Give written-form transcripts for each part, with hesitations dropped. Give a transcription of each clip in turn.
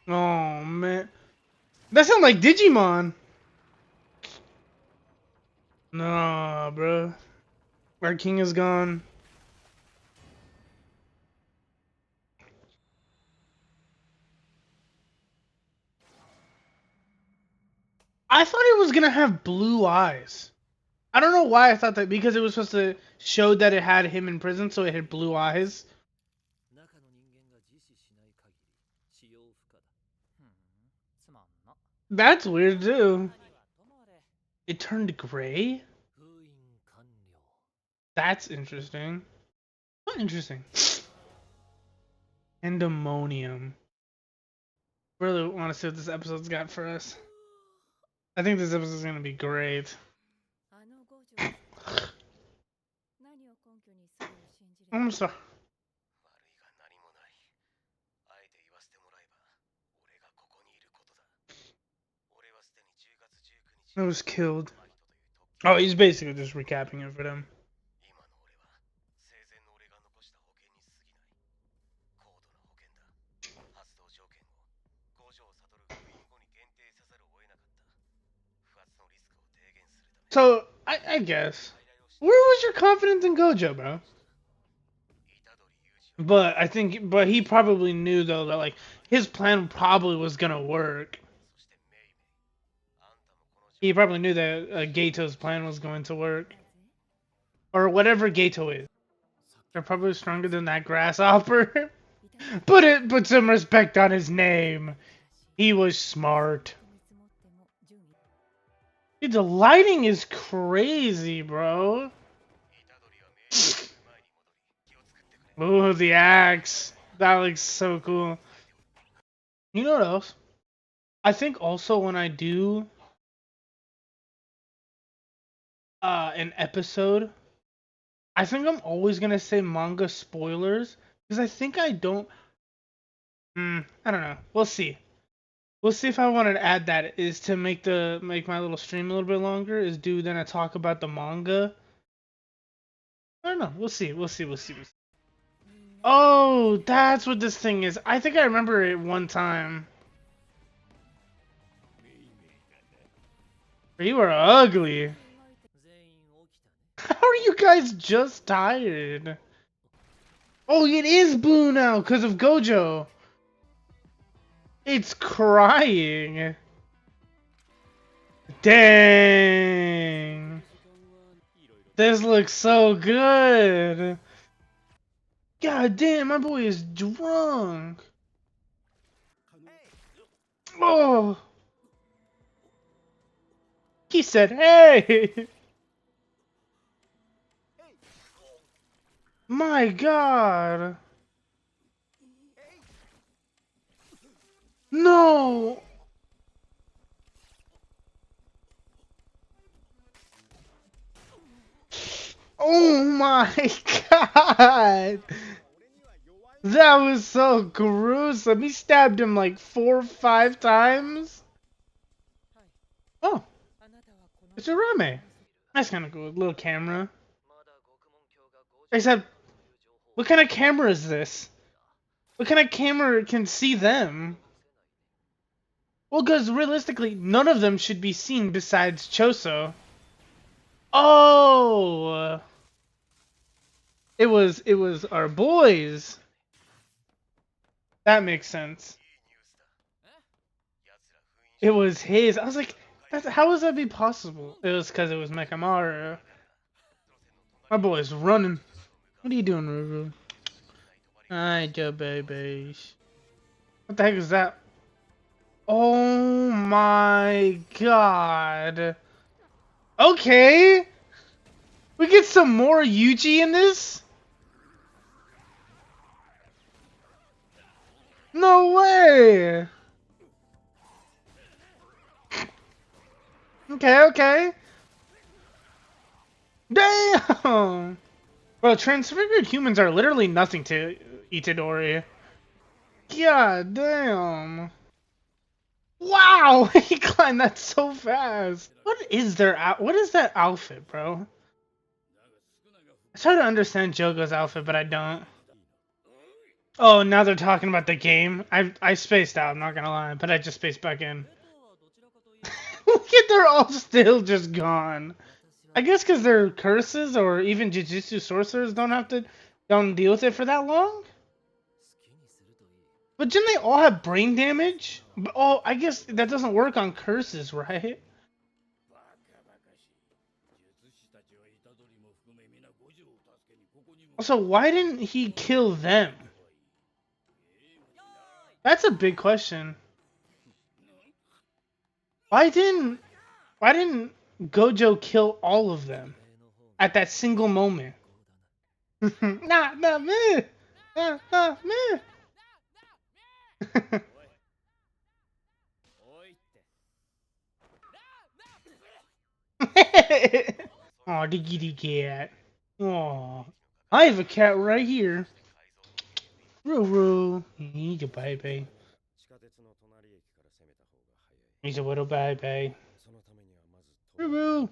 Oh man, that sounds like Digimon. Nah, bro. Our king is gone. I thought it was gonna have blue eyes. I don't know why I thought that, because it was supposed to show that it had him in prison, so it had blue eyes. That's weird too. It turned gray? That's interesting. Not interesting. Endemonium. Really want to see what this episode's got for us. I think this episode's gonna be great. I'm sorry. I was killed. Oh, he's basically just recapping it for them. So, I guess. Where was your confidence in Gojo, bro? But he probably knew though that like his plan probably was gonna work. He probably knew that Gato's plan was going to work, or whatever Gato is. They're probably stronger than that grasshopper. Put some respect on his name. He was smart. Dude, the lighting is crazy, bro. Ooh, the axe. That looks so cool. You know what else? I think also when I do an episode, I think I'm always gonna say manga spoilers because I think I don't. I don't know. We'll see. We'll see if I want to add that is to make my little stream a little bit longer. Is do then I talk about the manga. I don't know. We'll see. We'll see. We'll see. We'll see. Oh, that's what this thing is. I think I remember it one time. You are ugly. How are you guys just tired? Oh, it is blue now because of Gojo. It's crying. Dang. This looks so good. God damn, my boy is drunk. Oh. He said, hey. My God. No. Oh my God. That was so gruesome. He stabbed him like 4 or 5 times. Oh, it's a Rame. That's kind of cool. Little camera. Except, what kind of camera is this? What kind of camera can see them? Well, because realistically, none of them should be seen besides Choso. Oh, it was our boys. That makes sense. It was his. I was like, how would that be possible? It was because it was Mekamaru. My boy's running. What are you doing, Ruru? Hi, Joe babies. What the heck is that? Oh my God. Okay. We get some more Yuji in this? No way. Okay, okay. Damn. Bro, transfigured humans are literally nothing to Itadori. God damn. Wow, he climbed that so fast. What is that outfit, bro? I try to understand Jogo's outfit, but I don't. Oh, now they're talking about the game. I spaced out. I'm not gonna lie, but I just spaced back in. Look at they're all still just gone. I guess because they're curses or even jujutsu sorcerers don't deal with it for that long. But didn't they all have brain damage? But, oh, I guess that doesn't work on curses, right? Also, why didn't he kill them? That's a big question. Why didn't why didn't Gojo kill all of them at that single moment? Nah, me. Me. Aw, the kitty cat. Aw. I have a cat right here. Roo. He's a baby. He's a little baby. Roo.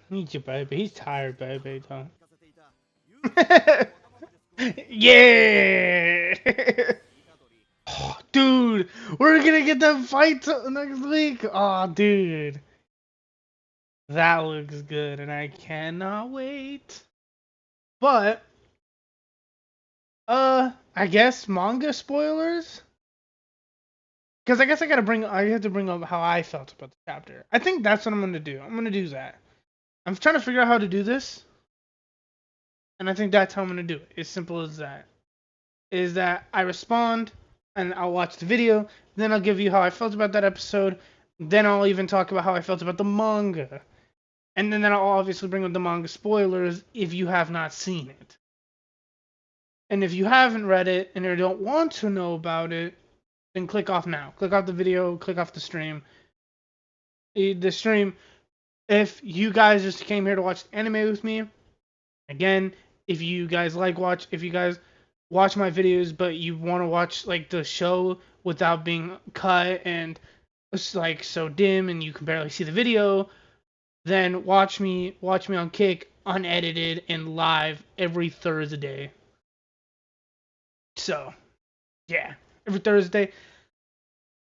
He's a baby. He's tired, baby. Yeah! Oh, dude, we're gonna get that fight next week. Oh, dude. That looks good, and I cannot wait. But, I guess manga spoilers? Because I guess I have to bring up how I felt about the chapter. I think that's what I'm gonna do. I'm gonna do that. I'm trying to figure out how to do this, and I think that's how I'm gonna do it. As simple as that. Is that I respond, and I'll watch the video, then I'll give you how I felt about that episode, then I'll even talk about how I felt about the manga. And then I'll obviously bring up the manga spoilers if you have not seen it. And if you haven't read it and you don't want to know about it, then click off now. Click off the video, click off the stream. The stream, if you guys just came here to watch anime with me, again, if you guys watch my videos but you want to watch like the show without being cut and it's like so dim and you can barely see the video, then watch me on Kick, unedited and live every Thursday. So, yeah, every Thursday.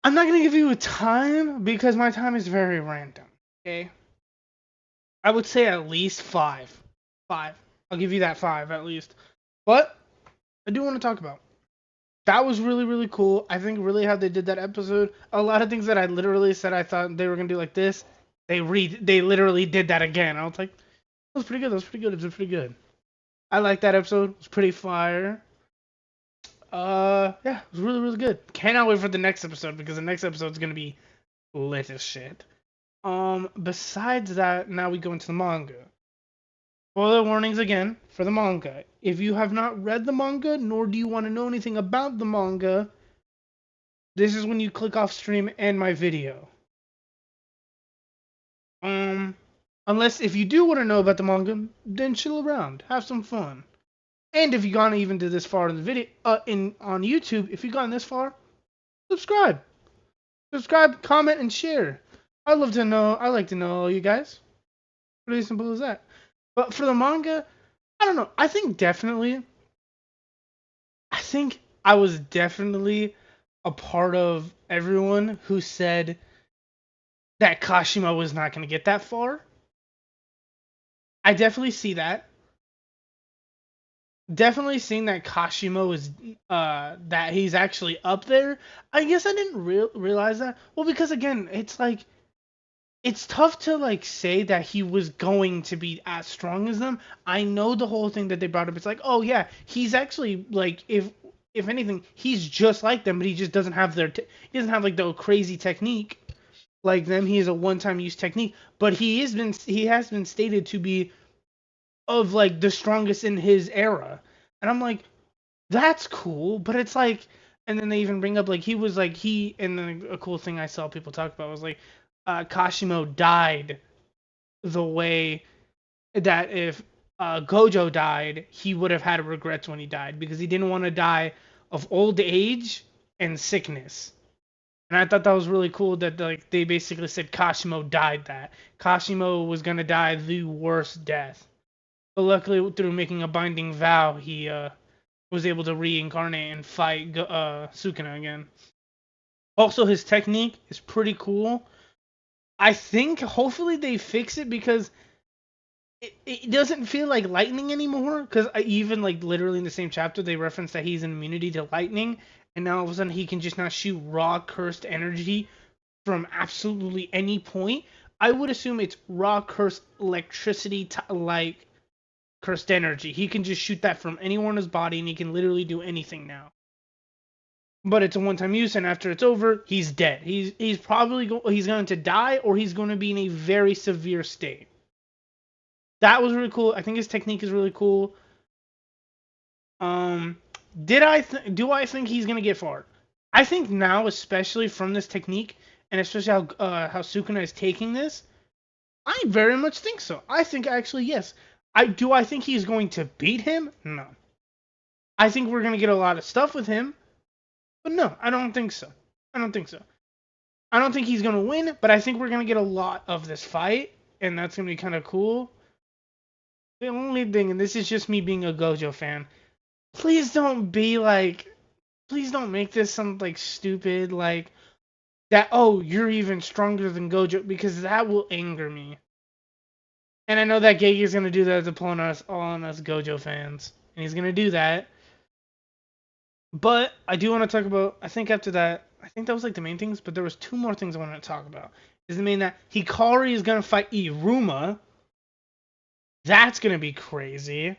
I'm not gonna give you a time because my time is very random. Okay, I would say at least 5. 5. I'll give you that 5 at least. But I do want to talk about. That was really, really cool. I think really how they did that episode. A lot of things that I literally said I thought they were gonna do like this. They literally did that again. I was like, that was pretty good. It was pretty good. I like that episode. It was pretty fire. Yeah, it was really, really good. Cannot wait for the next episode because the next episode is gonna be lit as shit. Besides that, now we go into the manga. Spoiler warnings again for the manga. If you have not read the manga, nor do you want to know anything about the manga, this is when you click off stream and my video. Unless if you do want to know about the manga, then chill around, have some fun. And if you've gone even to this far in the video, on YouTube, if you've gone this far, subscribe, comment, and share. I like to know all you guys. Pretty simple as that. But for the manga, I don't know. I think I was definitely a part of everyone who said that Kashima was not going to get that far. I definitely see that. Definitely seeing that Kashima was that he's actually up there. I guess I didn't realize that. Well, because again, it's like it's tough to like say that he was going to be as strong as them. I know the whole thing that they brought up. It's like, oh yeah, he's actually like if anything, he's just like them, but he just doesn't have he doesn't have like the crazy technique like them. He has a one-time use technique, but he has been stated to be of like the strongest in his era. And I'm like, that's cool, but it's like, and then they even bring up like and then a cool thing I saw people talk about was like, Kashimo died the way that if Gojo died, he would have had regrets when he died because he didn't want to die of old age and sickness. And I thought that was really cool that like they basically said Kashimo died that. Kashimo was gonna die the worst death. But luckily through making a binding vow, was able to reincarnate and fight Sukuna again. Also, his technique is pretty cool. I think hopefully they fix it because it doesn't feel like lightning anymore. Because even like literally in the same chapter, they reference that he's an immunity to lightning, and now all of a sudden he can just now shoot raw cursed energy from absolutely any point. I would assume it's raw cursed electricity, like cursed energy. He can just shoot that from anywhere in his body, and he can literally do anything now. But it's a one-time use, and after it's over, he's dead. He's probably he's going to die, or he's going to be in a very severe state. That was really cool. I think his technique is really cool. Do I think he's gonna get far? I think now, especially from this technique, and especially how Sukuna is taking this, I very much think so. I think actually yes. I think he's going to beat him? No. I think we're gonna get a lot of stuff with him, but no, I don't think so. I don't think so. I don't think he's gonna win, but I think we're gonna get a lot of this fight, and that's gonna be kind of cool. The only thing, and this is just me being a Gojo fan, please don't make this some like stupid like that. Oh, you're even stronger than Gojo, because that will anger me. And I know that Gege is gonna do that to pull on us Gojo fans, and he's gonna do that. But I do want to talk about. I think after that, I think that was like the main things. But there was two more things I wanted to talk about. Is the main that Hikari is gonna fight Iruma. That's gonna be crazy.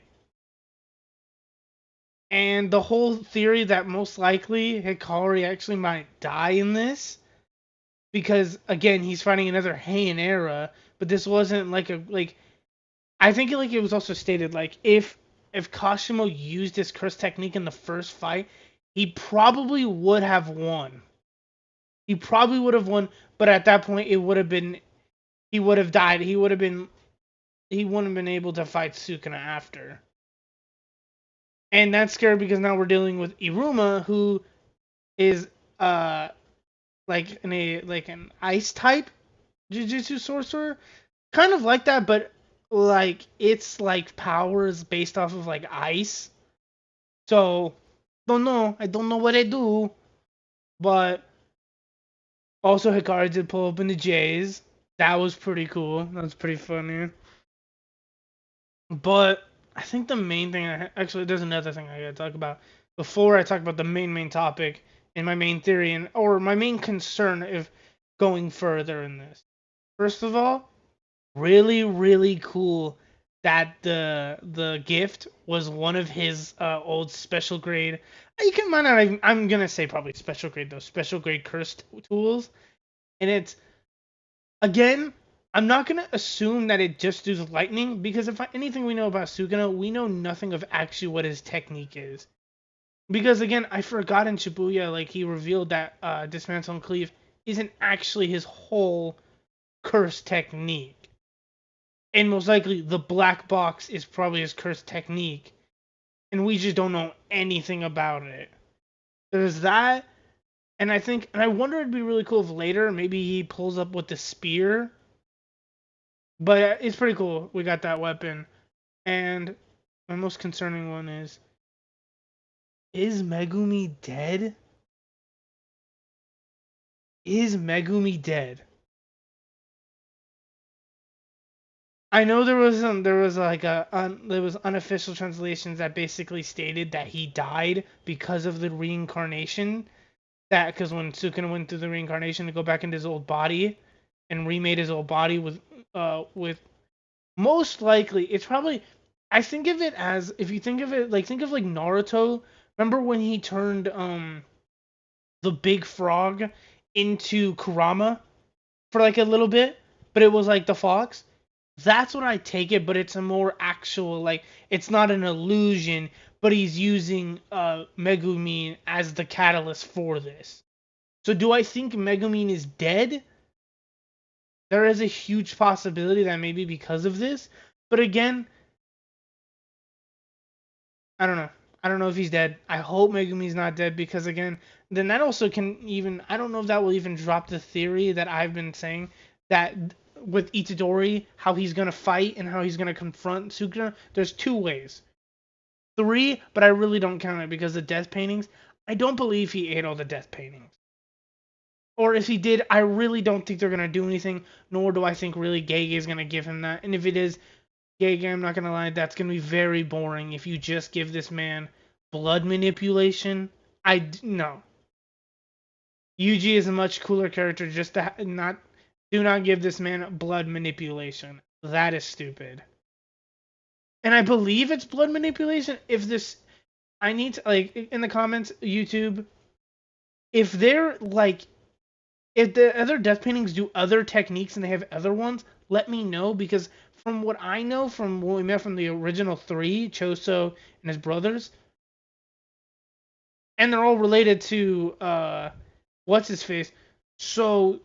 And the whole theory that most likely Hikari actually might die in this, because again he's fighting another Heian era, but this wasn't like a like. I think it was also stated like if Kashimo used his curse technique in the first fight, he probably would have won. He probably would have won, but at that point it would have been he would have died. He wouldn't have been able to fight Sukuna after. And that's scary because now we're dealing with Iruma, who is like an ice type Jujutsu sorcerer, kind of like that, but like it's like powers based off of like ice. So I don't know what I do, but also Hikari did pull up in the J's. That was pretty cool. That was pretty funny. But I think the main thing, actually, there's another thing I gotta talk about before I talk about the main topic and my main theory or my main concern of going further in this. First of all, really really cool that the gift was one of his old special grade. You can might not even, I'm gonna say probably special grade though, special grade cursed tools, and it's again. I'm not gonna assume that it just does lightning, because if anything we know about Sukuna, we know nothing of actually what his technique is. Because again, I forgot in Shibuya, like he revealed that Dismantle and Cleave isn't actually his whole curse technique. And most likely the black box is probably his curse technique. And we just don't know anything about it. There's that. And I wonder it'd be really cool if later maybe he pulls up with the spear. But it's pretty cool. We got that weapon. And my most concerning one is Megumi dead? Is Megumi dead? I know there was unofficial translations that basically stated that he died because of the reincarnation. That because when Sukuna went through the reincarnation to go back into his old body and remade his old body with most likely it's probably, I think of it as, if you think of it like, think of like Naruto. Remember when he turned the big frog into Kurama for like a little bit, but it was like the fox? That's what I take it, but it's a more actual, like, it's not an illusion, but he's using Megumin as the catalyst for this. So do I think Megumin is dead? There is a huge possibility that maybe because of this, but again, I don't know. I don't know if he's dead. I hope Megumi's not dead, because again, then that also can even, I don't know if that will even drop the theory that I've been saying that with Itadori, how he's gonna fight and how he's gonna confront Sukuna. There's two ways. 3, but I really don't count it because the death paintings. I don't believe he ate all the death paintings. Or if he did, I really don't think they're gonna do anything. Nor do I think really Gege is gonna give him that. And if it is Gege, I'm not gonna lie, that's gonna be very boring. If you just give this man blood manipulation, no. Yuji is a much cooler character. Just to do not give this man blood manipulation. That is stupid. And I believe it's blood manipulation. If this, I need to like in the comments, YouTube, if they're like, if the other death paintings do other techniques and they have other ones, let me know because from what I know from what we met from the original 3, Choso and his brothers, and they're all related to what's his face, so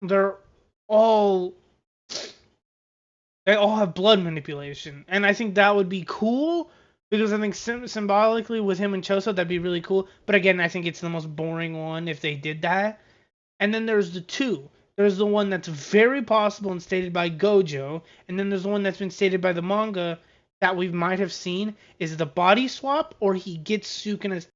they're all they all have blood manipulation, and I think that would be cool because I think symbolically with him and Choso that'd be really cool. But again, I think it's the most boring one if they did that. And then there's the 2. There's the one that's very possible and stated by Gojo, and then there's the one that's been stated by the manga that we might have seen is the body swap, or he gets Sukuna's.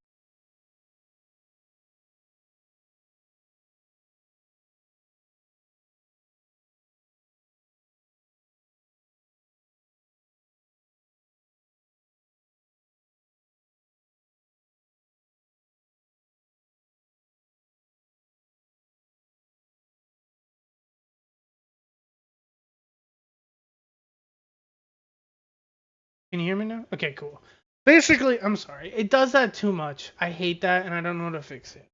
Can you hear me now? Okay, cool. Basically, I'm sorry. It does that too much. I hate that, and I don't know how to fix it.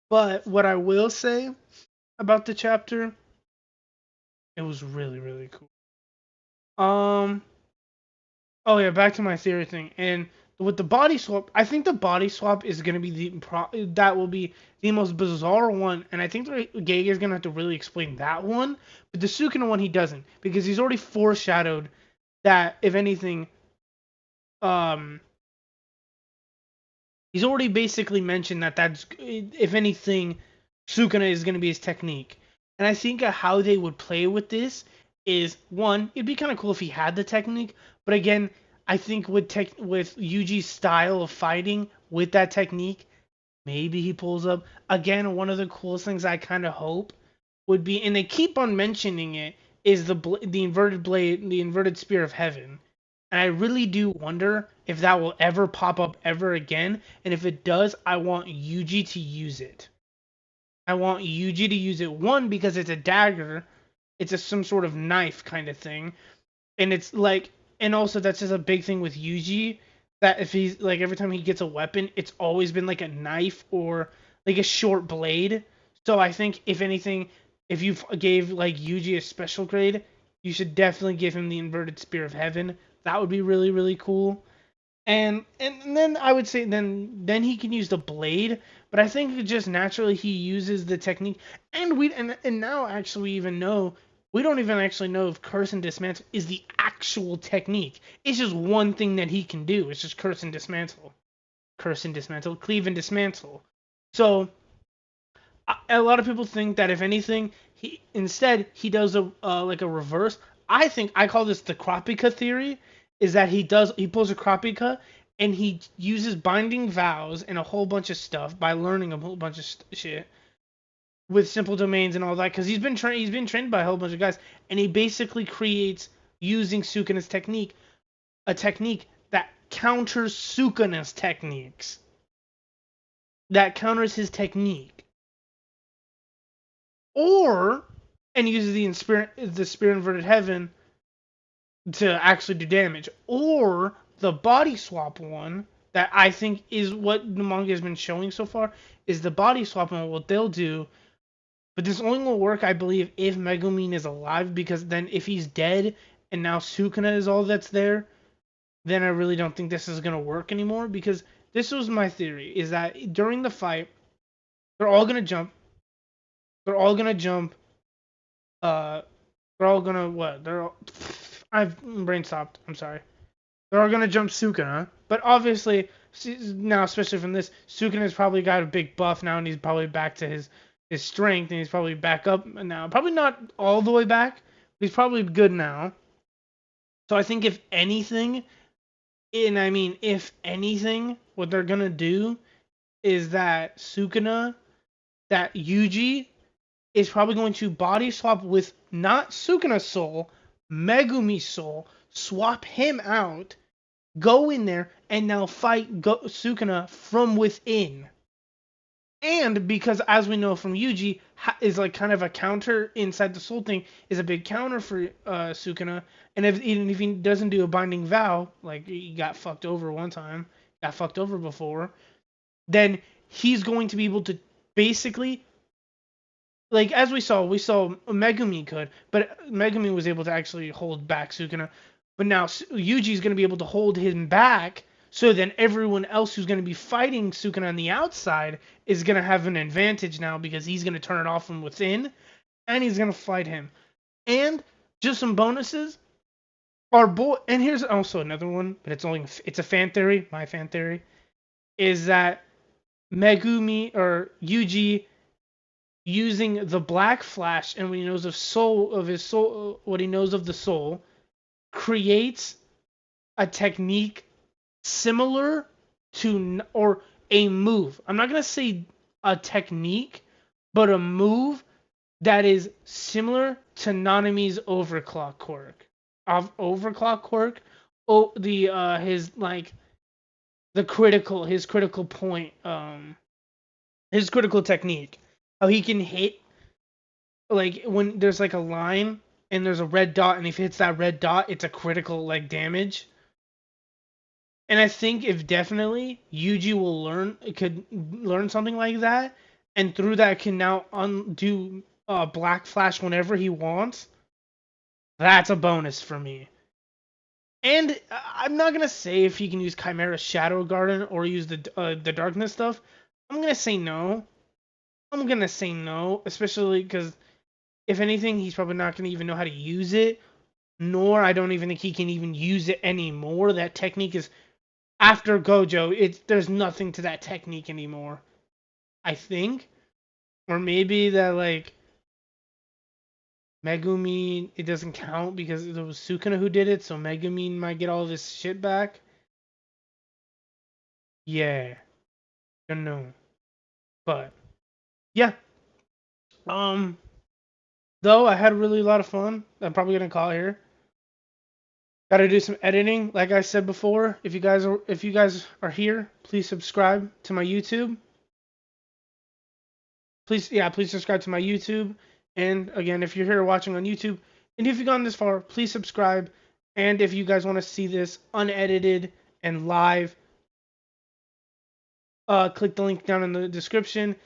But what I will say about the chapter, it was really, really cool. Oh yeah, back to my theory thing. And with the body swap, I think the body swap is gonna be that will be the most bizarre one, and I think Gege is gonna have to really explain that one. But the Sukuna one he doesn't because he's already foreshadowed that if anything, um, he's already basically mentioned that that's if anything, Sukuna is gonna be his technique. And I think how they would play with this is one, it'd be kind of cool if he had the technique, but again, I think with Yuji's style of fighting with that technique, maybe he pulls up again. One of the coolest things I kind of hope would be, and they keep on mentioning it, is the inverted blade, the inverted spear of heaven. And I really do wonder if that will ever pop up ever again. And if it does, I want Yuji to use it. I want Yuji to use it. One, because it's a dagger, it's some sort of knife kind of thing, and it's like, and also that's just a big thing with Yuji, that if he's like every time he gets a weapon, it's always been like a knife or like a short blade. So I think if anything, if you gave like Yuji a special grade, you should definitely give him the inverted spear of heaven. That would be really really cool. And then I would say then he can use the blade, but I think just naturally he uses the technique, and now actually we even know we don't even actually know if curse and dismantle is the actual technique. It's just one thing that he can do. It's just curse and dismantle, cleave and dismantle. So a lot of people think that if anything, he does a like a reverse. I think I call this the Kropika theory. Is that he pulls a Kropika and he uses binding vows and a whole bunch of stuff by learning a whole bunch of shit with simple domains and all that because he's been trained by a whole bunch of guys, and he basically creates using Sukuna's technique a technique that counters Sukuna's techniques, that counters his technique, or and uses the spirit inverted heaven to actually do damage, or the body swap one that I think is what the manga has been showing so far is the body swap one. What they'll do, but this only will work, I believe, if Megumin is alive, because then if he's dead and now Sukuna is all that's there, then I really don't think this is gonna work anymore. Because this was my theory: is that during the fight, they're all gonna jump. They're all gonna jump. They're all gonna what? I've brain stopped. I'm sorry. They're all gonna jump Sukuna, but obviously now, especially from this, Sukuna's probably got a big buff now, and he's probably back to his strength, and he's probably back up now. Probably not all the way back, but he's probably good now. So I think if anything, And I mean, if anything, what they're gonna do is that that Yuji is probably going to body swap with not Sukuna's soul, Megumi's soul, swap him out, go in there, and now fight Sukuna from within. And because, as we know from Yuji, is like kind of a counter inside the soul thing, is a big counter for Sukuna. And even if he doesn't do a binding vow, like he got fucked over one time, got fucked over before, then he's going to be able to basically, like as we saw Megumi could, but Megumi was able to actually hold back Sukuna. But now Yuji's going to be able to hold him back, so then everyone else who's going to be fighting Sukuna on the outside is going to have an advantage now because he's going to turn it off from within, and he's going to fight him. And just some bonuses. Our boy, and here's also another one, but it's a fan theory. My fan theory is that Megumi or Yuji using the Black Flash and what he knows of his soul, what he knows of the soul, creates a technique similar to, or a move. I'm not gonna say a technique, but a move that is similar to Nanami's overclock quirk. Overclock quirk, his like his critical point, his critical technique. How he can hit, like when there's like a line and there's a red dot, and if it hits that red dot, it's a critical like damage. And I think if definitely Yuji could learn something like that, and through that can now undo Black Flash whenever he wants. That's a bonus for me. And I'm not gonna say if he can use Chimera Shadow Garden or use the darkness stuff. I'm gonna say no. I'm gonna say no, especially because if anything, he's probably not gonna even know how to use it. Nor I don't even think he can even use it anymore. That technique is after Gojo. There's nothing to that technique anymore. I think, or maybe that like Megumi, it doesn't count because it was Sukuna who did it, so Megumi might get all this shit back. Yeah, don't know, but yeah. Um, though I had really a lot of fun. I'm probably gonna call it here. Got to do some editing, like I said before. If you guys are here, please subscribe to my YouTube. Please subscribe to my YouTube. And again, if you're here watching on YouTube, and if you've gone this far, please subscribe. And if you guys want to see this unedited and live, click the link down in the description,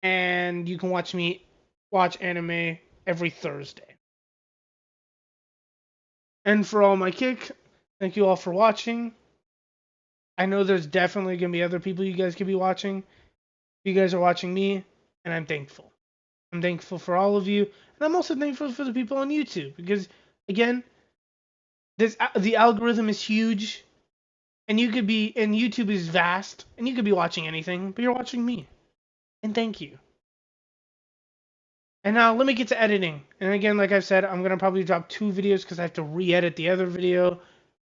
and you can watch anime every Thursday. And for all my kick, thank you all for watching. I know there's definitely gonna be other people you guys could be watching. You guys are watching me, and I'm thankful. I'm thankful for all of you, and I'm also thankful for the people on YouTube because, again, the algorithm is huge, and YouTube is vast, and you could be watching anything, but you're watching me, and thank you. And now let me get to editing. And again, like I've said, I'm gonna probably drop 2 videos because I have to re-edit the other video,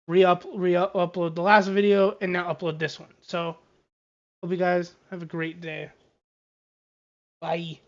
upload the last video, and now upload this one. So, hope you guys have a great day. Bye.